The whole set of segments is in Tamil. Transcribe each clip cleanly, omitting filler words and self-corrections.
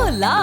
Hola!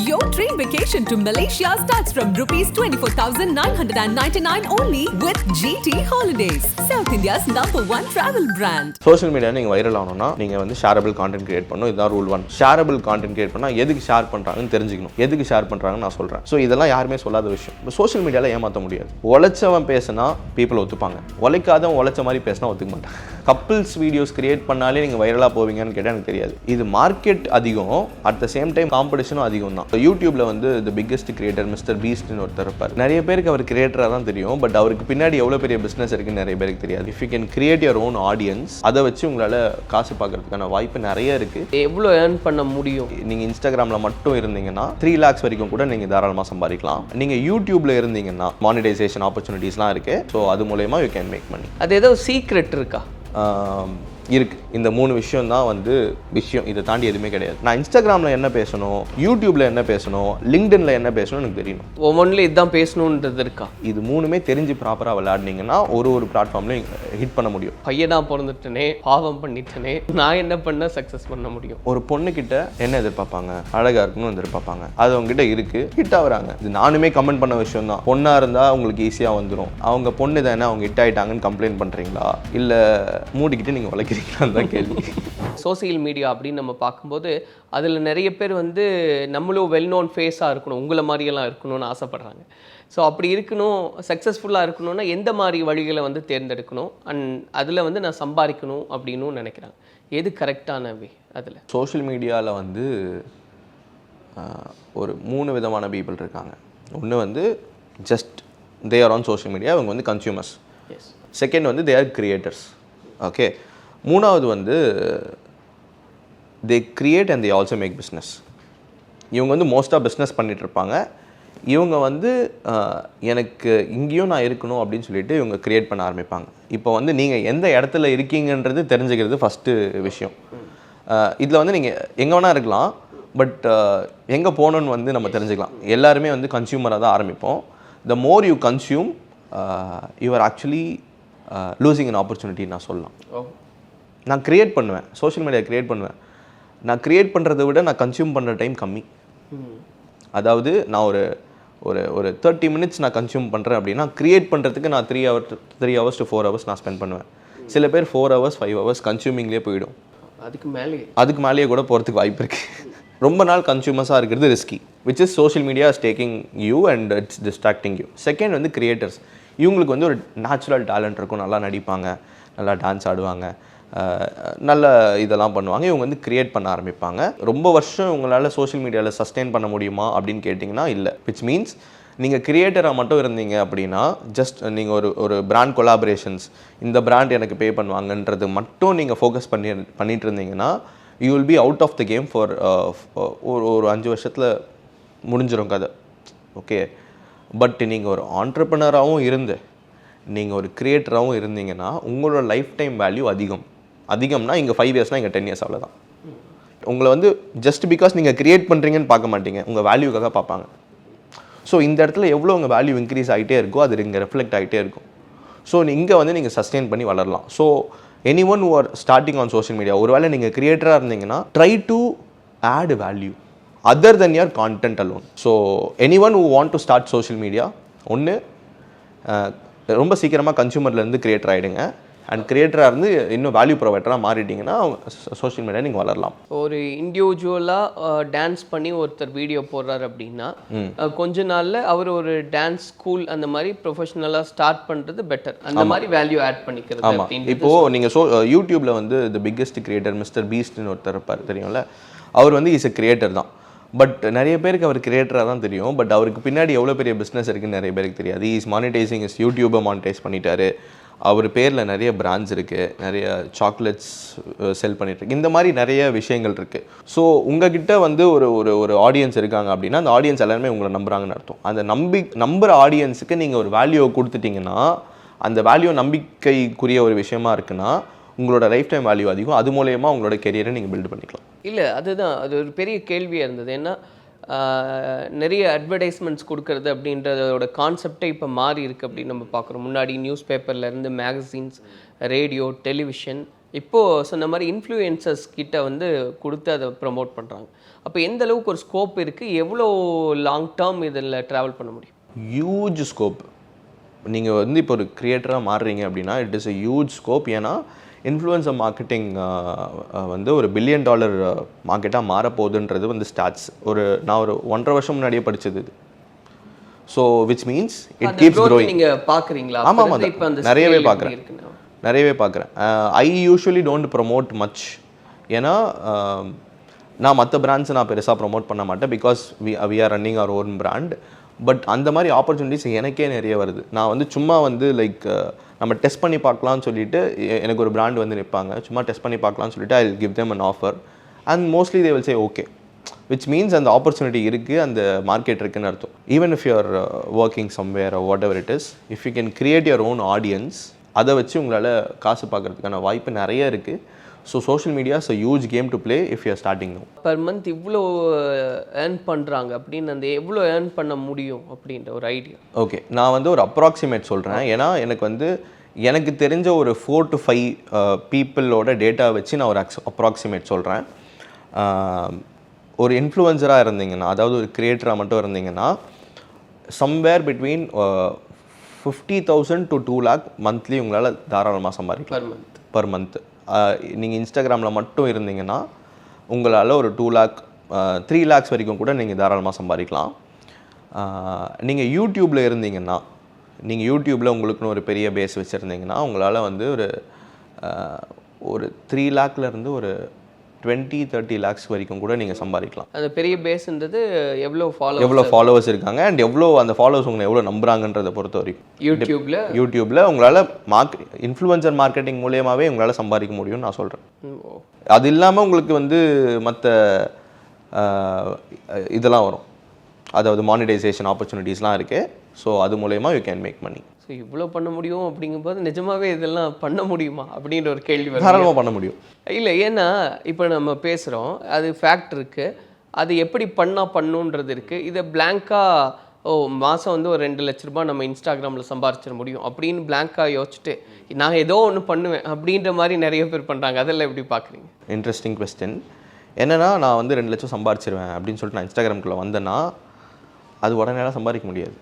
Your dream vacation to Malaysia starts from rupees 24,999 only with GT Holidays, South India's #1 travel brand. Social media நீங்கள் வைரல் ஆகணும்னா நீங்கள் வந்து ஷேரபிள் கான்டென்ட் கிரியேட் பண்ணணும். இதுதான் ரூல் 1. ஷேரபிள் கான்டென்ட் கிரியேட் பண்ணால் எதுக்கு ஷேர் பண்ணுறாங்கன்னு தெரிஞ்சுக்கணும். எதுக்கு ஷேர் பண்ணுறாங்கன்னு நான் சொல்கிறேன். ஸோ இதெல்லாம் யாருமே சொல்லாத விஷயம். இப்போ சோஷியல் மீடியாவில் ஏமாற்ற முடியாது. உழைச்சவன் பேசினா பீப்புள் ஒத்துப்பாங்க, உழைக்காதவன் உழைச்ச மாதிரி பேசினா ஒத்துக்க மாட்டாங்க. கப்பிள்ஸ் வீடியோஸ் கிரியேட் பண்ணாலே நீங்கள் வைரலாக போவீங்கன்னு கேட்டால் எனக்கு தெரியாது. இது மார்க்கெட் அதிகம், அட் த சேம் டைம் காம்படிஷனும் அதிகம் தான். யூடியூப்ல வந்து தி பிக்கெஸ்ட் கிரியேட்டர் மிஸ்டர் பீஸ்ட்னு ஒருத்தர் இருப்பார். நிறைய பேருக்கு அவர் கிரியேட்டராக தான் தெரியும், பட் அவருக்கு பின்னாடி எவ்வளோ பெரிய பிஸ்னஸ் இருக்குன்னு நிறைய பேருக்கு தெரியாது. If you can create your own audience, அதை வச்சு உங்களால் காசு பார்க்கறதுக்கான வாய்ப்பு நிறைய இருக்குது. எவ்வளோ ஏர்ன் பண்ண முடியும்? நீங்கள் இன்ஸ்டாகிராமில் மட்டும் இருந்தீங்கன்னா 3 lakhs வரைக்கும் கூட நீங்கள் தாராளமாக சம்பாதிக்கலாம். நீங்கள் யூடியூப்ல இருந்தீங்கன்னா மானிடைசேஷன் ஆப்பர்ச்சுனிட்டிஸ்லாம் இருக்குது. ஸோ அது மூலயமா யூ கேன் மேக் மணி. அது ஏதோ சீக்ரெட் இருக்கா? இருக்குது. இந்த 3 விஷயம் தான் வந்து விஷயம். இதை தாண்டி எதுவுமே கிடையாது. நான் இன்ஸ்டாகிராமில் என்ன பேசணும், யூடியூப்பில் என்ன பேசணும், லிங்க்டின்ல என்ன பேசணும் எனக்கு தெரியணும். ஒவ்வொன்றில் இதுதான் பேசணுன்றது இருக்கா? இது 3மே தெரிஞ்சு ப்ராப்பராக விளையாடினீங்கன்னா ஒரு பிளாட்ஃபார்ம்லையும் ஹிட் பண்ண முடியும். பையனாக பிறந்துட்டனே, பாவம் பண்ணிட்டனே, நான் என்ன பண்ண சக்ஸஸ் பண்ண முடியும்? ஒரு பொண்ணுக்கிட்ட என்ன எதிர்பார்ப்பாங்க? அழகாக இருக்கணும்னு எதிர்பார்ப்பாங்க. அது அவங்ககிட்ட இருக்குது, ஹிட் ஆகுறாங்க. இது நானுமே கமெண்ட் பண்ண விஷயம் தான். பொண்ணாக இருந்தால் உங்களுக்கு ஈஸியாக வந்துடும். அவங்க பொண்ணு தானே, அவங்க ஹிட் ஆகிட்டாங்கன்னு கம்ப்ளைண்ட் பண்ணுறீங்களா, இல்லை மூடிக்கிட்டு நீங்கள் உழைக்கிறீங்களா தான் கேள்வி. சோசியல் மீடியா அப்படின்னு நம்ம பார்க்கும்போது அதில் நிறைய பேர் வந்து நம்மளும் வெல் நோன் ஃபேஸாக இருக்கணும், உங்களை மாதிரியெல்லாம் இருக்கணும்னு ஆசைப்பட்றாங்க. ஸோ அப்படி இருக்கணும், சக்ஸஸ்ஃபுல்லாக இருக்கணும்னா எந்த மாதிரி வழிகளை வந்து தேர்ந்தெடுக்கணும், அண்ட் அதில் வந்து நான் சம்பாதிக்கணும் அப்படின்னு நினைக்கிறாங்க. எது கரெக்டான வே? அதில் சோஷியல் மீடியாவில் வந்து ஒரு 3 விதமான பீப்புள் இருக்காங்க. ஒன்று வந்து just they are on social media, அவங்க வந்து கன்சியூமர்ஸ். செகண்ட் வந்து தே ஆர் கிரியேட்டர்ஸ். ஓகே. மூணாவது வந்து they create and they also make business. இவங்க வந்து மோஸ்ட்டாக பிஸ்னஸ் பண்ணிகிட்டு இருப்பாங்க. இவங்க வந்து எனக்கு இங்கேயும் நான் இருக்கணும் அப்படின்னு சொல்லிட்டு இவங்க க்ரியேட் பண்ண ஆரம்பிப்பாங்க. இப்போ வந்து நீங்கள் எந்த இடத்துல இருக்கீங்கன்றது தெரிஞ்சுக்கிறது ஃபஸ்ட்டு விஷயம். இதில் வந்து நீங்கள் எங்கே வேணால் இருக்கலாம், பட் எங்கே போகணுன்னு வந்து நம்ம தெரிஞ்சுக்கலாம். எல்லாருமே வந்து கன்சியூமராக தான் ஆரம்பிப்போம். The more you consume you are actually losing an opportunity நான் சொல்லலாம். நான் க்ரியேட் பண்ணுவேன், சோஷியல் மீடியா க்ரியேட் பண்ணுவேன். நான் க்ரியேட் பண்ணுறதை விட நான் கன்சியூம் பண்ணுற டைம் கம்மி. அதாவது நான் ஒரு 30 minutes நான் கன்சியூம் பண்ணுறேன் அப்படின்னா, க்ரியேட் பண்ணுறதுக்கு நான் 3 hours to 4 hours நான் ஸ்பெண்ட் பண்ணுவேன். சில பேர் 4 hours 5 hours கன்சியூமிங்லேயே போயிடும். அதுக்கு மேலேயே கூட போகிறதுக்கு வாய்ப்பு இருக்குது. ரொம்ப நாள் கன்சியூமர்ஸாக இருக்கிறது risky, which is social media is taking you and it's distracting you. Second வந்து கிரியேட்டர்ஸ். இவங்களுக்கு வந்து ஒரு நேச்சுரல் டேலண்ட் இருக்கும், நல்லா நடிப்பாங்க, நல்லா டான்ஸ் ஆடுவாங்க, நல்ல இதெல்லாம் பண்ணுவாங்க. இவங்க வந்து க்ரியேட் பண்ண ஆரம்பிப்பாங்க. ரொம்ப வருஷம் உங்களால் சோஷியல் மீடியாவில் சஸ்டெயின் பண்ண முடியுமா அப்படின்னு கேட்டிங்கன்னா இல்லை. விச் மீன்ஸ் நீங்கள் கிரியேட்டராக மட்டும் இருந்தீங்க அப்படின்னா, ஜஸ்ட் நீங்கள் ஒரு பிராண்ட் கொலாபரேஷன்ஸ், இந்த பிராண்ட் எனக்கு பே பண்ணுவாங்கன்றது மட்டும் நீங்கள் ஃபோக்கஸ் பண்ணிட்டு இருந்தீங்கன்னா, you will be out of the game for ஒரு 5 வருஷத்தில் முடிஞ்சிடும் கதை. ஓகே. பட் நீங்கள் ஒரு ஆண்டர்ப்ரனராகவும் இருந்து நீங்கள் ஒரு கிரியேட்டராகவும் இருந்தீங்கன்னா உங்களோட லைஃப் டைம் வேல்யூ அதிகம்னா இங்கே 5 yearsனால் இங்கே 10 years அவ்வளோதான். உங்களை வந்து ஜஸ்ட் பிகாஸ் நீங்கள் க்ரியேட் பண்ணுறீங்கன்னு பார்க்க மாட்டீங்க, உங்கள் வேல்யூக்காக பார்ப்பாங்க. ஸோ இந்த இடத்துல எவ்வளோ உங்கள் வேல்யூ இன்க்ரீஸ் ஆகிட்டே இருக்கோ அது இங்கே ரெஃப்ளெக்ட் ஆகிட்டே இருக்கும். ஸோ இங்கே வந்து நீங்கள் சஸ்டெயின் பண்ணி வளரலாம். So anyone who are starting on social media, ஒருவேளை நீங்கள் கிரியேட்டராக இருந்தீங்கன்னா try to add value other than your content alone. So anyone who want to start social media, ஒன்று ரொம்ப சீக்கிரமாக கன்சியூமர்லேருந்து கிரியேட்டர் ஆகிடுங்க. அண்ட் கிரியேட்டராக இருந்து இன்னும் வேல்யூ ப்ரொவைடராக மாறிட்டீங்கன்னா சோஷியல் மீடியா நீங்கள் வளரலாம். ஒரு இண்டிவிஜுவலாக டான்ஸ் பண்ணி ஒருத்தர் வீடியோ போடுறாரு அப்படின்னா, கொஞ்ச நாளில் அவர் ஒரு டான்ஸ் ஸ்கூல் அந்த மாதிரி ப்ரொஃபஷனலாக ஸ்டார்ட் பண்ணுறது பெட்டர். அந்த மாதிரி வேல்யூ ஆட் பண்ணிக்கிறது. ஆமாம். இப்போது நீங்கள் யூடியூப்பில் வந்து தி பிக்கெஸ்ட் கிரியேட்டர் மிஸ்டர் பீஸ்ட்னு ஒருத்தர் இருப்பார், தெரியும்ல. அவர் வந்து இஸ் எ கிரியேட்டர் தான். பட் நிறைய பேருக்கு அவர் கிரியேட்டராக தான் தெரியும், பட் அவருக்கு பின்னாடி எவ்வளோ பெரிய பிஸ்னஸ் இருக்குன்னு நிறைய பேருக்கு தெரியாது. இஸ் மானிட்டைசிங் இஸ் யூடியூபை மானிட்டைஸ் பண்ணிட்டாரு. அவர் பேரில் நிறைய பிராண்ட்ஸ் இருக்குது, நிறைய சாக்லேட்ஸ் செல் பண்ணிட்டுருக்கு, இந்த மாதிரி நிறைய விஷயங்கள் இருக்குது. ஸோ உங்ககிட்ட வந்து ஒரு ஆடியன்ஸ் இருக்காங்க அப்படின்னா, அந்த ஆடியன்ஸ் எல்லாருமே உங்களை நம்புறாங்கன்னு அர்த்தம். அந்த நம்புகிற ஆடியன்ஸுக்கு நீங்கள் ஒரு வேல்யூவை கொடுத்துட்டிங்கன்னா, அந்த வேல்யூ நம்பிக்கைக்குரிய ஒரு விஷயமா இருக்குன்னா உங்களோட லைஃப் டைம் வேல்யூ அதிகம். அது மூலயமா உங்களோட கெரியரை நீங்கள் பில்டு பண்ணிக்கலாம். இல்லை, அதுதான் அது ஒரு பெரிய கேள்வியாக இருந்தது. ஏன்னா நிறைய அட்வர்டைஸ்மெண்ட்ஸ் கொடுக்கறது அப்படின்றதோட கான்செப்டே இப்போ மாறி இருக்குது அப்படின்னு நம்ம பார்க்குறோம். முன்னாடி நியூஸ் பேப்பர்லேருந்து மேகசின்ஸ், ரேடியோ, டெலிவிஷன், இப்போது சொன்ன மாதிரி இன்ஃப்ளூயன்சர்ஸ் கிட்ட வந்து கொடுத்து அதை ப்ரமோட் பண்ணுறாங்க. அப்போ எந்த அளவுக்கு ஒரு ஸ்கோப் இருக்குது, எவ்வளோ லாங் டேர்ம் இதில் ட்ராவல் பண்ண முடியும்? Huge scope. நீங்கள் வந்து இப்போ ஒரு க்ரியேட்டராக மாறுறீங்க அப்படின்னா it is a huge scope. ஏன்னா இன்ஃப்ளூயன்சர் மார்க்கெட்டிங் வந்து ஒரு $1 பில்லியன் மார்க்கெட்டாக மாறப்போகுதுன்றது வந்து ஸ்டாட்ஸ். நான் ஒரு 1.5 வருஷம் முன்னாடியே படித்தது இது. So which means it keeps growing. நீங்கள் பார்க்குறீங்களா? ஆமாம் நிறையவே பார்க்குறேன். I usually don't promote much. ஏன்னா நான் மற்ற பிராண்ட்ஸை நான் பெருசாக ப்ரொமோட் பண்ண மாட்டேன். Because we are running our own brand. But அந்த மாதிரி ஆப்பர்ச்சுனிட்டிஸ் எனக்கே நிறைய வருது. நான் வந்து சும்மா வந்து லைக் நம்ம டெஸ்ட் பண்ணி பார்க்கலான்னு சொல்லிட்டு எனக்கு ஒரு பிராண்ட் வந்து நிற்பாங்க. சும்மா டெஸ்ட் பண்ணி பார்க்கலான்னு சொல்லிட்டு I will give them an offer and mostly they will say okay. Which means அந்த ஆப்பர்ச்சுனிட்டி இருக்குது, அந்த மார்க்கெட் இருக்குன்னு அர்த்தம். Even if you are working somewhere what ever it is, if you can create your own audience, அதை வச்சு உங்களால் காசு பார்க்குறதுக்கான வாய்ப்பு நிறைய இருக்குது. So social media is a huge game to play if you are starting now. Per month இவ்வளோ ஏர்ன் பண்ணுறாங்க அப்படின்னு அந்த எவ்வளோ ஏர்ன் பண்ண முடியும் அப்படின்ற ஒரு ஐடியா? ஓகே, நான் வந்து ஒரு அப்ராக்சிமேட் சொல்கிறேன். ஏன்னா எனக்கு தெரிஞ்ச ஒரு 4 to 5 பீப்புளோட டேட்டா வச்சு நான் ஒரு அப்ராக்சிமேட் சொல்கிறேன். ஒரு இன்ஃப்ளூயன்சராக இருந்தீங்கன்னா, அதாவது ஒரு கிரியேட்டராக மட்டும் இருந்தீங்கன்னா, somewhere between 50,000 to 2 lakh monthly உங்களால் தாராளமாக சம்பாதிக்கலாம் பர் மந்த். நீங்கள் இன்ஸ்டாகிராமில் மட்டும் இருந்தீங்கன்னா உங்களால் ஒரு 2 lakh 3 lakhs வரைக்கும் கூட நீங்கள் தாராளமாக சம்பாதிக்கலாம். நீங்கள் யூடியூப்பில் இருந்தீங்கன்னா, நீங்கள் யூடியூப்பில் உங்களுக்குன்னு ஒரு பெரிய பேஸ் வச்சுருந்தீங்கன்னா உங்களால் வந்து ஒரு 3 lakhலேருந்து ஒரு 20-30 lakhs வரைக்கும் கூட நீங்கள் சம்பாதிக்கலாம். அந்த பெரிய பேஸ்ன்றது எவ்வளோ ஃபாலோவர்ஸ் இருக்காங்க அண்ட் அந்த ஃபாலோவர்ஸ் உங்களை எவ்வளோ நம்புறாங்கன்றதை பொறுத்த வரைக்கும். யூடியூப்பில் உங்களால் இன்ஃப்ளூயன்சர் மார்க்கெட்டிங் மூலியமாகவே உங்களால் சம்பாதிக்க முடியும்னு நான் சொல்கிறேன். அது இல்லாமல் உங்களுக்கு வந்து மற்ற இதெல்லாம் வரும், அதாவது மானிட்டைசேஷன் ஆப்பர்ச்சுனிட்டிஸ்லாம் இருக்குது. ஸோ அது மூலயமா you can make money. So இவ்வளோ பண்ண முடியும் அப்படிங்கும்போது நிஜமாகவே இதெல்லாம் பண்ண முடியுமா அப்படின்ற ஒரு கேள்வி வரும். தாராளமாக பண்ண முடியும். இல்லை, ஏன்னா இப்போ நம்ம பேசுகிறோம், அது ஃபேக்ட் இருக்குது, அது எப்படி பண்ணுன்றது இருக்குது. இதை பிளாங்காக மாதம் வந்து ஒரு 2 லட்ச ரூபாய் நம்ம இன்ஸ்டாகிராமில் சம்பாரிச்சிட முடியும் அப்படின்னு பிளாங்காக யோசிச்சுட்டு நான் ஏதோ ஒன்று பண்ணுவேன் அப்படின்ற மாதிரி நிறைய பேர் பண்ணுறாங்க. அதெல்லாம் எப்படி பார்க்குறீங்க? Interesting question. என்னென்னா நான் வந்து 2 லட்சம் சம்பாரிச்சிருவேன் அப்படின்னு சொல்லிட்டு நான் இன்ஸ்டாகிராமுக்குள்ளே வந்தேன்னா அது உடனே சம்பாதிக்க முடியாது.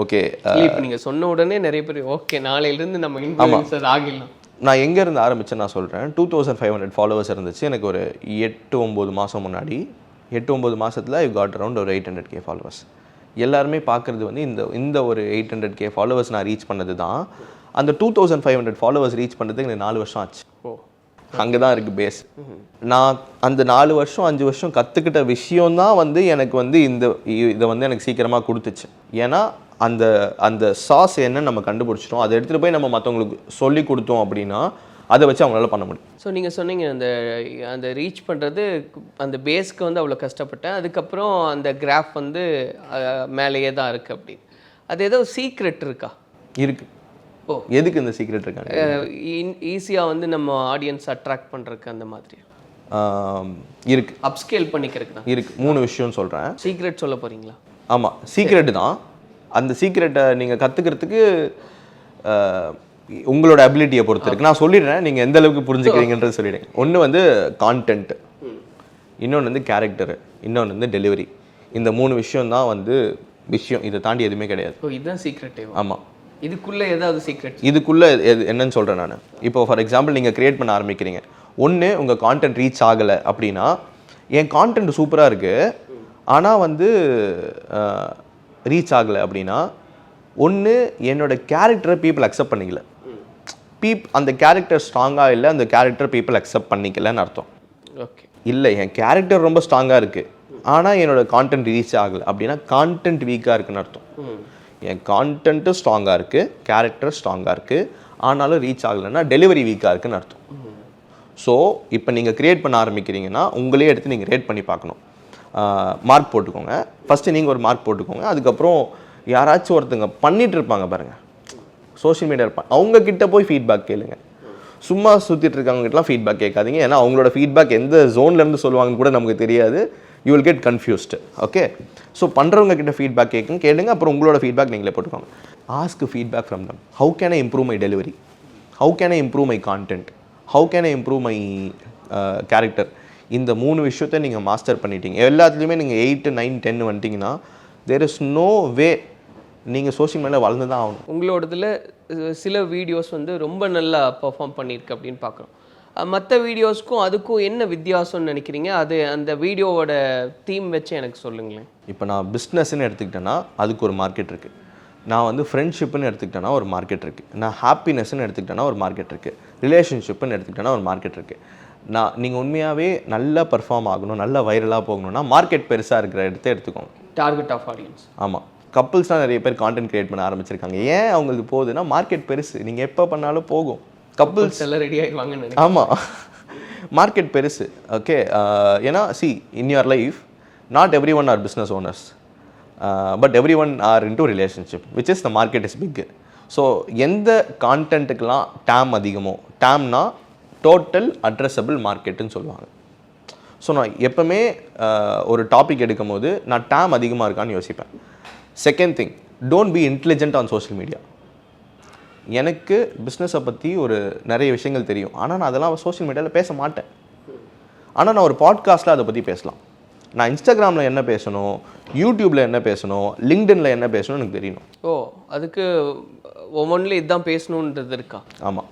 ஓகே, இப்போ நீங்கள் சொன்ன உடனே நிறைய பேர் ஓகே நாளையிலேருந்து நம்ம இன்ஃப்ளூயன்சர் ஆகிடலாம். நான் எங்கேருந்து ஆரம்பித்தேன் நான் சொல்கிறேன். 2500 ஃபாலோவர்ஸ் இருந்துச்சு எனக்கு ஒரு 8-9 மாதம் முன்னாடி. 8-9 மாதத்தில் ஐ காட் அரவுண்ட் ஒரு 800K ஃபாலோவர்ஸ். எல்லாருமே பார்க்குறது வந்து இந்த ஒரு 800K ஃபாலோவர்ஸ் நான் ரீச் பண்ணது தான். அந்த 2500 ஃபாலோவர்ஸ் ரீச் பண்ணுறதுக்கு எனக்கு 4 வருஷம் ஆச்சு. அங்கே தான் இருக்குது பேஸ். நான் அந்த 4 வருஷம் 5 வருஷம் கற்றுக்கிட்ட விஷயம்தான் வந்து எனக்கு வந்து இதை வந்து எனக்கு சீக்கிரமாக கொடுத்துச்சு. ஏன்னா அந்த சாஸ் என்னன்னு நம்ம கண்டுபிடிச்சிட்டோம், அதை எடுத்துகிட்டு போய் நம்ம மற்றவங்களுக்கு சொல்லி கொடுத்தோம் அப்படின்னா அதை வச்சு அவங்களால பண்ண முடியும். ஸோ நீங்கள் சொன்னீங்க அந்த ரீச் பண்ணுறது அந்த பேஸ்க்கு வந்து அவ்வளோ கஷ்டப்பட்டேன், அதுக்கப்புறம் அந்த கிராஃப் வந்து மேலேயே தான் இருக்குது அப்படி. அது ஏதோ சீக்ரெட் இருக்கா? இருக்குது. எதுக்கு இந்த சீக்ரெட் இருக்காங்க? ஈஸியாக வந்து நம்ம ஆடியன்ஸ் அட்ராக்ட் பண்ணுறதுக்கு அந்த மாதிரி இருக்குது. அப்ஸ்கேல் பண்ணிக்கிறதுக்கு தான் இருக்குது. 3 விஷயம் சொல்கிறேன். சீக்ரெட் சொல்ல போகிறீங்களா? ஆமாம், சீக்ரெட்டு தான். அந்த சீக்ரெட்டை நீங்கள் கற்றுக்கிறதுக்கு உங்களோட அபிலிட்டியை பொறுத்து இருக்குது. நான் சொல்லிடுறேன், நீங்கள் எந்த அளவுக்கு புரிஞ்சுக்கிறீங்கன்றது சொல்லிடுங்க. ஒன்று வந்து கான்டென்ட், இன்னொன்று வந்து கேரக்டரு, இன்னொன்று வந்து டெலிவரி. இந்த 3 விஷயம் தான் வந்து இதை தாண்டி எதுவுமே கிடையாது. இதுதான் சீக்ரெட்டே. ஆமாம். இதுக்குள்ளே ஏதாவது சீக்ரெட்? இதுக்குள்ளே என்னன்னு சொல்கிறேன் நான். இப்போ ஃபார் எக்ஸாம்பிள் நீங்கள் க்ரியேட் பண்ண ஆரம்பிக்கிறீங்க. ஒன்று உங்கள் கான்டென்ட் ரீச் ஆகலை அப்படின்னா, என் கான்டென்ட் சூப்பராக இருக்குது ஆனால் வந்து ரீச் ஆகலை அப்படின்னா, ஒன்று என்னோடய கேரக்டரை பீப்புள் அக்செப்ட் பண்ணிக்கல, அந்த கேரக்டர் ஸ்ட்ராங்காக இல்லை, அந்த கேரக்டர் பீப்புள் அக்செப்ட் பண்ணிக்கலன்னு அர்த்தம். ஓகே. இல்லை, என் கேரக்டர் ரொம்ப ஸ்ட்ராங்காக இருக்குது ஆனால் என்னோடய கான்டென்ட் ரீச் ஆகலை அப்படின்னா கான்டென்ட் வீக்காக இருக்குன்னு அர்த்தம். என் கான்டென்ட்டு ஸ்ட்ராங்காக இருக்குது, கேரக்டர் ஸ்ட்ராங்காக இருக்குது, ஆனாலும் ரீச் ஆகலைன்னா டெலிவரி வீக்காக இருக்குன்னு அர்த்தம். ஸோ இப்போ நீங்கள் க்ரியேட் பண்ண ஆரம்பிக்கிறீங்கன்னா உங்களே எடுத்து நீங்கள் ரேட் பண்ணி பார்க்கணும். மார்க் போட்டுக்கோங்க. ஃபஸ்ட்டு நீங்கள் ஒரு மார்க் போட்டுக்கோங்க. அதுக்கப்புறம் யாராச்சும் ஒருத்தங்க பண்ணிகிட்டு இருப்பாங்க பாருங்கள் சோஷியல் மீடியா, அவங்கக்கிட்ட போய் ஃபீட்பேக் கேளுங்க. சும்மா சுற்றிட்டு இருக்கவங்ககிட்டலாம் ஃபீட்பேக் கேட்காதீங்க. ஏன்னா அவங்களோட ஃபீட்பேக் எந்த ஜோன்லேருந்து சொல்லுவாங்கன்னு கூட நமக்கு தெரியாது. You will get confused. Okay, so பண்ணுறவங்க கிட்ட ஃபீட்பேக் கேளுங்க. அப்புறம் உங்களோட ஃபீட்பேக் நீங்களே போட்டுக்கோங்க. Ask feedback from them. How can I improve my delivery? How can I improve my content, how can I improve my character. இந்த 3 விஷயத்தை நீங்கள் மாஸ்டர் பண்ணிட்டீங்க, எல்லாத்துலேயுமே நீங்கள் 8, 9, 10 வந்துட்டிங்கன்னா தேர் இஸ் நோ வே நீங்கள் சோஷியல் மீடியாவில் வளர்ந்து தான் ஆகணும். உங்களோடதுல சில வீடியோஸ் வந்து ரொம்ப நல்லா பெர்ஃபார்ம் பண்ணியிருக்கு அப்படின்னு பார்க்குறோம். மற்ற வீடியோஸ்க்கும் அதுக்கும் என்ன வித்தியாசம்னு நினைக்கிறீங்க? அது அந்த வீடியோவோட தீம் வச்சு எனக்கு சொல்லுங்களேன். இப்போ நான் பிஸ்னஸ்ன்னு எடுத்துக்கிட்டேன்னா அதுக்கு ஒரு மார்க்கெட் இருக்குது, நான் வந்து ஃப்ரெண்ட்ஷிப்புன்னு எடுத்துக்கிட்டேன்னா ஒரு மார்க்கெட் இருக்குது, நான் ஹாப்பினஸ்ன்னு எடுத்துக்கிட்டேன்னா ஒரு மார்க்கெட் இருக்குது, ரிலேஷன்ஷிப்புன்னு எடுத்துக்கிட்டேன்னா ஒரு மார்க்கெட் இருக்குது. நீங்கள் உண்மையாகவே நல்லா பர்ஃபார்ம் ஆகணும், நல்லா வைரலாக போகணும்னா மார்க்கெட் பெருசாக இருக்கிற இடத்த எடுத்துக்கோங்க. Target of audience. ஆமாம், கப்புள்ஸ்லாம் நிறைய பேர் கான்டென்ட் கிரியேட் பண்ண ஆரம்பிச்சிருக்காங்க. ஏன் அவங்களுக்கு போகுதுன்னா மார்க்கெட் பெருசு, நீங்கள் எப்போ பண்ணாலும் போகும். கப்புள்ஸ் எல்லாம் ரெடி ஆகிடுவாங்க. ஆமாம், மார்க்கெட் பெருசு. ஓகே, ஏன்னா see in your life not everyone are business owners, but everyone are into relationship which is the market is big. So எந்த கான்டென்ட்டுக்கெலாம் டேம் அதிகமோ, டேம்னா டோட்டல் அட்ரஸபிள் மார்க்கெட்டுன்னு சொல்லுவாங்க. ஸோ நான் எப்போவுமே ஒரு டாபிக் எடுக்கும் போது நான் டேம் அதிகமாக இருக்கான்னு யோசிப்பேன். Second thing, don't be intelligent on social media. எனக்கு பிஸ்னஸை பற்றி ஒரு நிறைய விஷயங்கள் தெரியும், ஆனால் நான் அதெல்லாம் சோஷியல் மீடியாவில் பேச மாட்டேன். ஆனால் நான் ஒரு பாட்காஸ்ட்டில் அதை பற்றி பேசலாம். நான் இன்ஸ்டாகிராமில் என்ன பேசணும், யூடியூப்பில் என்ன பேசணும், லிங்க்டின்ல என்ன பேசணும் எனக்கு தெரியணும். ஓ, அதுக்கு ஒவ்வொன்றில் இதுதான் பேசணுன்றது இருக்கா? ஆமாம்.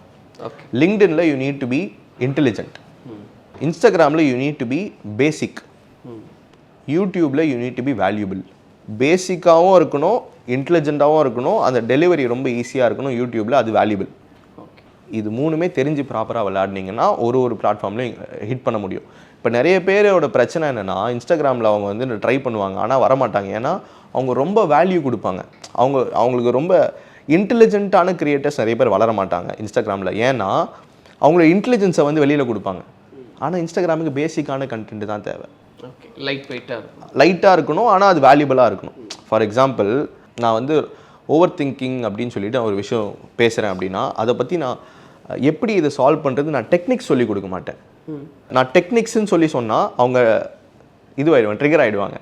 ஓகே. லிங்க்டின்ல you need to be intelligent, இன்ஸ்டாகிராமில் you need to be basic, யூடியூப்பில் you need to be valuable. பேசிக்காகவும் இருக்கணும், இன்டெலிஜென்ட்டாகவும் இருக்கணும், அந்த டெலிவரி ரொம்ப ஈஸியாக இருக்கணும் யூடியூப்பில், அது வேல்யூபிள். இது 3மே தெரிஞ்சு ப்ராப்பராக விளையாடினீங்கன்னா ஒரு பிளாட்ஃபார்ம்லையும் ஹிட் பண்ண முடியும். இப்போ நிறைய பேரோட பிரச்சனை என்னென்னா, இன்ஸ்டாகிராமில் அவங்க வந்து ட்ரை பண்ணுவாங்க ஆனால் வரமாட்டாங்க. ஏன்னா அவங்க ரொம்ப வேல்யூ கொடுப்பாங்க, அவங்களுக்கு ரொம்ப இன்டெலிஜென்ட்டான கிரியேட்டர்ஸ் நிறைய பேர் வளர மாட்டாங்க இன்ஸ்டாகிராமில். ஏன்னா அவங்களோட இன்டெலிஜென்ஸை வந்து வெளியில் கொடுப்பாங்க. ஆனால் இன்ஸ்டாகிராமுக்கு பேசிக்கான கண்டென்ட் தான் தேவை. லைட்டாக இருக்கணும், ஆனால் அது வேல்யூபிளாக இருக்கணும். ஃபார் எக்ஸாம்பிள், நான் வந்து ஓவர் திங்கிங் அப்படின்னு சொல்லிட்டு ஒரு விஷயம் பேசுகிறேன் அப்படின்னா அதை பற்றி நான் எப்படி இதை சால்வ் பண்ணுறது, நான் டெக்னிக்ஸ் சொல்லி கொடுக்க மாட்டேன். நான் டெக்னிக்ஸ்ன்னு சொல்லி சொன்னால் அவங்க இதுவாகிடுவாங்க, ட்ரிகர் ஆகிடுவாங்க.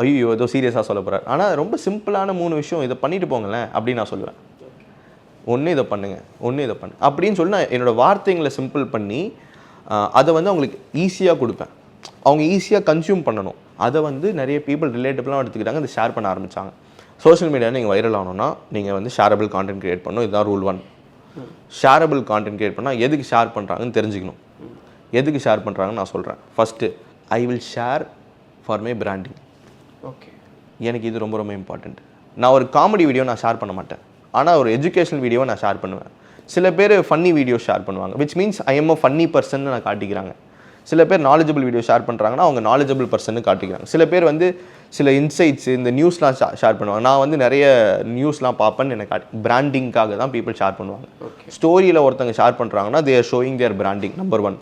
ஐயோ ஏதோ சீரியஸாக சொல்ல போகிறார். ஆனால் ரொம்ப சிம்பிளான 3 விஷயம், இதை பண்ணிட்டு போங்களேன் அப்படின்னு நான் சொல்லுவேன். ஒன்று இதை பண்ணுங்க, ஒன்று இதை பண்ணு அப்படின்னு சொல்லி நான் என்னோடய வார்த்தைங்களை சிம்பிள் பண்ணி அதை வந்து அவங்களுக்கு ஈஸியாக கொடுப்பேன். அவங்க ஈஸியாக கன்சியூம் பண்ணணும். அதை வந்து நிறைய பீப்புள் ரிலேட்டபிளாக எடுத்துக்கிட்டாங்க, அதை ஷேர் பண்ண ஆரம்பித்தாங்க. சோஷியல் மீடியாவில் நீங்கள் வைரல் ஆகணும்னா நீங்கள் வந்து ஷேரபிள் கான்டென்ட் கிரியேட் பண்ணணும். இதுதான் ரூல் 1. ஷேரபிள் கான்டென்ட் கிரியேட் பண்ணால் எதுக்கு ஷேர் பண்ணுறாங்கன்னு தெரிஞ்சுக்கணும். எதுக்கு ஷேர் பண்ணுறாங்கன்னு நான் சொல்கிறேன். First, I will share for my branding. Okay, எனக்கு இது ரொம்ப ரொம்ப இம்பார்ட்டண்ட். நான் ஒரு காமெடி வீடியோ நான் ஷேர் பண்ண மாட்டேன், ஆனால் ஒரு எஜுகேஷனல் வீடியோவை நான் ஷேர் பண்ணுவேன். சில பேர் ஃபன்னி வீடியோ ஷேர் பண்ணுவாங்க, which means I am a funny person நான் காட்டிக்கிறாங்க. சில பேர் நாலேஜபிள் வீடியோ ஷேர் பண்ணுறாங்கன்னா அவங்க நாலேஜபிள் பர்சன்னு காட்டிக்கிறாங்க. சில பேர் வந்து சில இன்சைட்ஸ் இந்த நியூஸ்லாம் ஷேர் பண்ணுவாங்க. நான் வந்து நிறைய நியூஸ்லாம் பார்ப்பேன்னு எனக்கு பிராண்டிங்காக தான் பீப்புள் ஷேர் பண்ணுவாங்க. ஸ்டோரியில் ஒருத்தங்க ஷேர் பண்ணுறாங்கன்னா they are showing their branding. Number 1.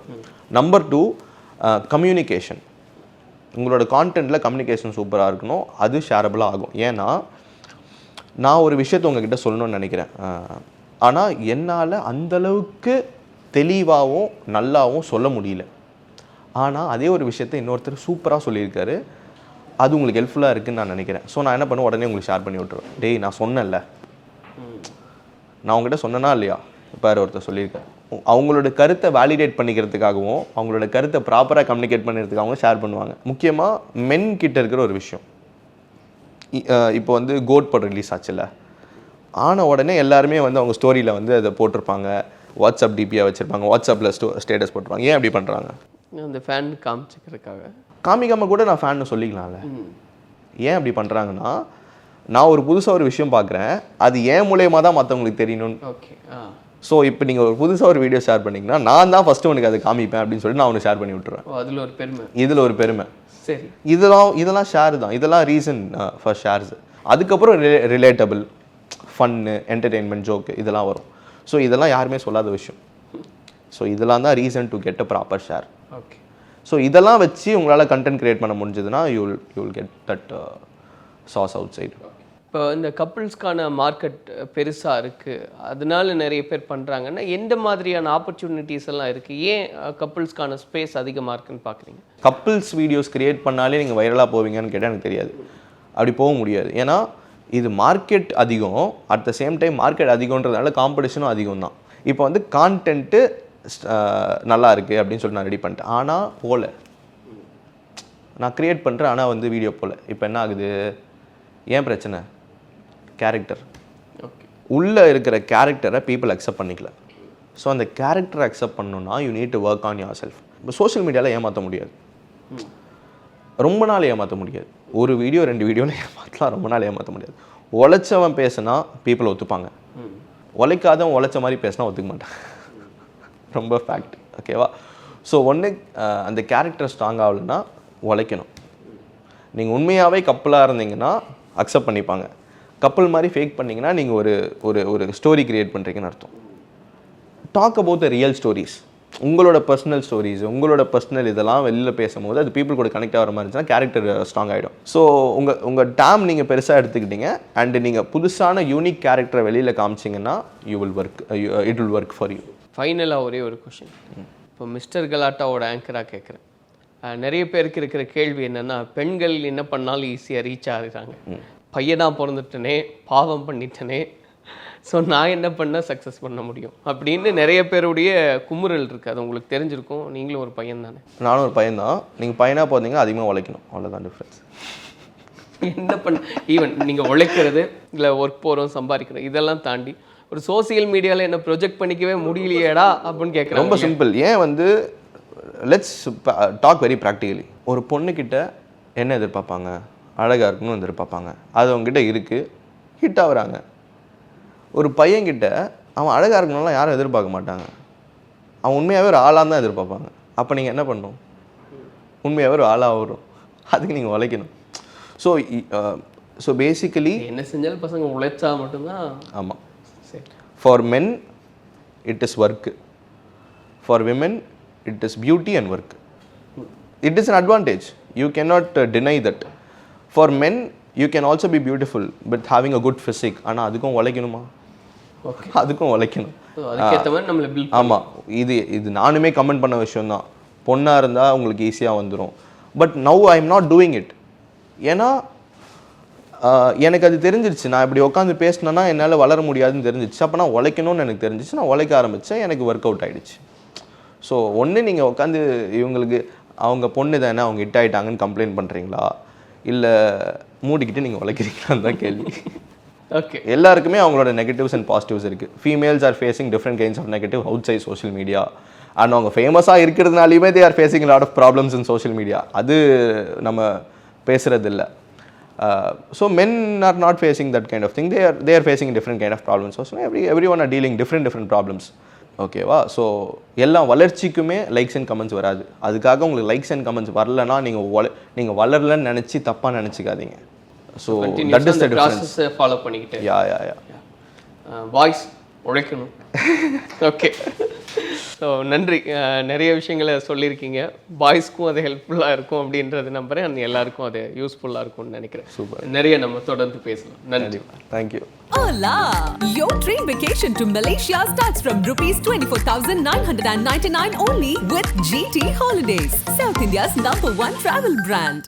Number 2, communication. உங்களோட கான்டென்ட்டில் கம்யூனிகேஷன் சூப்பராக இருக்கணும், அது ஷேரபிளாக ஆகும். ஏன்னா நான் ஒரு விஷயத்தை உங்ககிட்ட சொல்லணும்னு நினைக்கிறேன், ஆனால் என்னால் அந்தளவுக்கு தெளிவாகவும் நல்லாவும் சொல்ல முடியல. ஆனால் அதே ஒரு விஷயத்தை இன்னொருத்தர் சூப்பராக சொல்லியிருக்காரு, அது உங்களுக்கு ஹெல்ப்ஃபுல்லாக இருக்குதுன்னு நான் நினைக்கிறேன். ஸோ நான் என்ன பண்ணுவேன், உடனே உங்களுக்கு ஷேர் பண்ணி விட்டுருவேன். டேய் நான் சொன்னேன்ல, நான் உங்கள்கிட்ட சொன்னேன்னா இல்லையா, இப்போ வேறு ஒருத்தர் சொல்லியிருக்கேன். அவங்களோட கருத்தை வேலிடேட் பண்ணிக்கிறதுக்காகவும் அவங்களோட கருத்தை ப்ராப்பராக கம்யூனிகேட் பண்ணிக்கிறதுக்காகவும் ஷேர் பண்ணுவாங்க. முக்கியமாக மென் கிட்ட இருக்கிற ஒரு விஷயம், இப்போ வந்து கோட் படம் ரிலீஸ் ஆச்சுல்ல, ஆன உடனே எல்லாருமே வந்து அவங்க ஸ்டோரியில் வந்து அதை போட்டிருப்பாங்க, வாட்ஸ்அப் டிபியாக வச்சுருப்பாங்க, வாட்ஸ்அப்பில் ஸ்டேட்டஸ் போட்டிருப்பாங்க. ஏன் அப்படி பண்ணுறாங்க? அந்த ஃபேன் காமிச்சிக்கிறதுக்காக. காமிக்காமல் கூட நான் ஃபேன்னு சொல்லிக்கலாம்ல. ஏன் அப்படி பண்ணுறாங்கன்னா, நான் ஒரு புதுசாக ஒரு விஷயம் பார்க்குறேன், அது ஏன் மூலயமா தான் மற்றவங்களுக்கு தெரியணும்னு. ஓகே. ஸோ இப்போ நீங்கள் ஒரு புதுசாக ஒரு வீடியோ ஷேர் பண்ணிங்கன்னா நான் தான் ஃபஸ்ட்டு உனக்கு அதை காமிப்பேன் அப்படின்னு சொல்லிட்டு நான் உனக்கு ஷேர் பண்ணி விட்டுருவேன். அதில் ஒரு பெருமை, இதில் ஒரு பெருமை. சரி, இதெல்லாம் ஷேர் தான், இதெல்லாம் ரீசன் ஃபார் ஷேர்ஸ். அதுக்கப்புறம் ரிலேட்டபிள், ஃபன்னு, என்டர்டெயின்மெண்ட், ஜோக்கு இதெல்லாம் வரும். ஸோ இதெல்லாம் யாருமே சொல்லாத விஷயம். ஸோ இதெல்லாம் தான் reason to get a proper share. Okay. So இதெல்லாம் வச்சு உங்களால் கண்டென்ட் கிரியேட் பண்ண முடிஞ்சதுன்னா you will get that sauce out side. இப்போ இந்த கப்புள்ஸ்க்கான மார்க்கெட் பெருசாக இருக்குது, அதனால நிறைய பேர் பண்ணுறாங்கன்னா எந்த மாதிரியான ஆப்பர்ச்சுனிட்டிஸ் எல்லாம் இருக்குது? ஏன் கப்புள்ஸ்க்கான ஸ்பேஸ் அதிகமாக இருக்குன்னு பார்க்குறீங்க? கப்புள்ஸ் வீடியோஸ் கிரியேட் பண்ணாலே நீங்கள் வைரலாக போவீங்கன்னு கேட்டால் எனக்கு தெரியாது. அப்படி போக முடியாது. ஏன்னா இது மார்க்கெட் அதிகம், at the same time market அதிகன்றதுனால காம்படிஷனும் அதிகம் தான். இப்போ வந்து கான்டென்ட்டு நல்லா இருக்குது அப்படின்னு சொல்லி நான் ரெடி பண்ணிட்டேன். ஆனால் போகல, நான் க்ரியேட் பண்ணுறேன் ஆனால் வந்து வீடியோ போகல. இப்போ என்ன ஆகுது? ஏன் பிரச்சனை? கேரக்டர். உள்ளே இருக்கிற கேரக்டரை பீப்புள் அக்செப்ட் பண்ணிக்கல. ஸோ அந்த கேரக்டரை அக்செப்ட் பண்ணணுன்னா you need to work on your self. இப்போ சோஷியல் மீடியாவில் ஏமாற்ற முடியாது, ரொம்ப நாள் ஏமாற்ற முடியாது. ஒரு வீடியோ 2 வீடியோவில் ஏமாற்றலாம், ரொம்ப நாள் ஏமாற்ற முடியாது. உழைச்சவன் பேசுனா பீப்புள் ஒத்துப்பாங்க, உழைக்காதவன் உழைச்ச மாதிரி பேசினா ஒத்துக்க மாட்டான். ரொம்ப ஃபேக்ட். ஓகேவா? ஸோ ஒன்று அந்த கேரக்டர் ஸ்ட்ராங் ஆகலைன்னா உழைக்கணும். நீங்கள் உண்மையாகவே கப்பலாக இருந்தீங்கன்னா அக்செப்ட் பண்ணிப்பாங்க. கப்பல் மாதிரி ஃபேக் பண்ணிங்கன்னா நீங்கள் ஒரு ஒரு ஒரு ஸ்டோரி க்ரியேட் பண்ணுறீங்கன்னு அர்த்தம். Talk about the real stories, உங்களோட பர்சனல் ஸ்டோரிஸ், உங்களோட பர்சனல் இதெல்லாம் வெளியில் பேசும்போது அது பீப்புள் கூட கனெக்ட் ஆகிற மாதிரி இருந்துச்சுன்னா கேரக்டர் ஸ்ட்ராங் ஆகிடும். ஸோ உங்கள் டேம் நீங்கள் பெருசாக எடுத்துக்கிட்டீங்க அண்டு நீங்கள் புதுசான யூனிக் கேரக்டரை வெளியில் காமிச்சிங்கன்னா it will work for you. ஃபைனலாக ஒரே ஒரு கொஷின், இப்போ மிஸ்டர் கலாட்டாவோட ஆங்கராக கேட்குறேன். நிறைய பேருக்கு இருக்கிற கேள்வி என்னென்னா, பெண்கள் என்ன பண்ணாலும் ஈஸியாக ரீச் ஆகுறாங்க, பையனாக பிறந்துட்டனே, பாவம் பண்ணிட்டனே, ஸோ நான் என்ன பண்ணால் சக்ஸஸ் பண்ண முடியும் அப்படின்னு நிறைய பேருடைய குமுறல் இருக்குது. அது உங்களுக்கு தெரிஞ்சிருக்கும், நீங்களும் ஒரு பையன் தானே. நானும் ஒரு பையன் தான். நீங்கள் பையனாக போகிறீங்க, அதிகமாக உழைக்கணும், அவ்வளோதான் டிஃப்ரென்ஸ். என்ன பண்ண ஈவன் நீங்கள் உழைக்கிறது இல்லை ஒர்க் போகிறோம் சம்பாதிக்கிறோம் இதெல்லாம் தாண்டி ஒரு சோசியல் மீடியாவில் என்ன ப்ரொஜெக்ட் பண்ணிக்கவே முடியலையேடா அப்படின்னு கேட்குறேன். ரொம்ப சிம்பிள். ஏன் வந்து லெட்ஸ் டாக் வெரி ப்ராக்டிகலி. ஒரு பொண்ணுக்கிட்ட என்ன எதிர்பார்ப்பாங்க? அழகாக இருக்கணும்னு எதிர்பார்ப்பாங்க. அது அவங்ககிட்ட இருக்குது, ஹிட் ஆகுறாங்க. ஒரு பையன்கிட்ட அவன் அழகாக இருக்கணும்லாம் யாரும் எதிர்பார்க்க மாட்டாங்க, அவன் உண்மையாகவே ஒரு ஆளாக தான் எதிர்பார்ப்பாங்க. அப்போ நீங்கள் என்ன பண்ணணும்? உண்மையாகவே ஒரு ஆளாக வரும், அதுக்கு நீங்கள் உழைக்கணும். ஸோ பேசிக்கலி என்ன செஞ்சாலும் பசங்க உழைச்சா மட்டும்தான். ஆமாம். சரி, for men it is work, for women it is beauty and work. It is an advantage, you cannot deny that. For men you can also be beautiful but having a good physique. ஆனால் அதுக்கும் உழைக்கணுமா? ஓகே, அதுக்கும் உழைக்கணும். அதுக்கேற்ற மாதிரி நம்மளை பில்ட். ஆமாம், இது நானுமே கமெண்ட் பண்ண விஷயம்தான். பொண்ணாக இருந்தால் உங்களுக்கு ஈஸியாக வந்துடும், but now I am not doing it. ஏன்னா எனக்கு அது தெரிஞ்சிருச்சு, நான் இப்படி உட்காந்து பேசினேன்னா என்னால் வளர முடியாதுன்னு தெரிஞ்சிச்சு. அப்போ நான் உழைக்கணும்னு எனக்கு தெரிஞ்சிச்சு, நான் உழைக்க ஆரம்பித்தேன், எனக்கு ஒர்க் அவுட் ஆகிடுச்சு. ஸோ ஒன்று நீங்கள் உட்காந்து இவங்களுக்கு அவங்க பொண்ணு தானே அவங்க ஹிட் ஆகிட்டாங்கன்னு கம்ப்ளைண்ட் பண்ணுறீங்களா, இல்லை மூடிக்கிட்டு நீங்கள் உழைக்கிறீங்களான்னு தான் கேள்வி. ஓகே, எல்லாருக்குமே அவங்களோட நெகட்டிவ்ஸ் அண்ட் பாசிட்டிவ்ஸ் இருக்குது. Females are facing different kinds of negative outside social media. And அவங்க ஃபேமஸாக இருக்கிறதுனாலையுமே they are facing lot of problems in social media. அது நம்ம பேசுகிறதில்ல. So men are not facing that kind of thing, they are facing different kind of problems. So everyone are dealing different problems. ஓகேவா? ஸோ எல்லா வளர்ச்சிக்குமே லைக்ஸ் அண்ட் கமெண்ட்ஸ் வராது. அதுக்காக உங்களுக்கு லைக்ஸ் அண்ட் கமெண்ட்ஸ் வரலன்னா நீங்கள் வளரலன்னு நினச்சி தப்பாக நினச்சிக்காதீங்க. So that is the difference. Follow பண்ணிக்கிட்டு யா வாய்ஸ் உழைக்கணும். ஓகே, ஸோ நன்றி. நிறைய விஷயங்களை சொல்லியிருக்கீங்க, பாய்ஸ்க்கும் அது ஹெல்ப்ஃபுல்லாக இருக்கும் அப்படின்றது நம்புகிறேன். அண்ட் எல்லாருக்கும் அது யூஸ்ஃபுல்லாக இருக்கும்னு நினைக்கிறேன். சூப்பர், நிறைய நம்ம தொடர்ந்து பேசலாம். நன்றி, thank you. Hola! Your dream vacation to Malaysia starts from ₹24,999 only with GT Holidays, South India's #1 travel brand.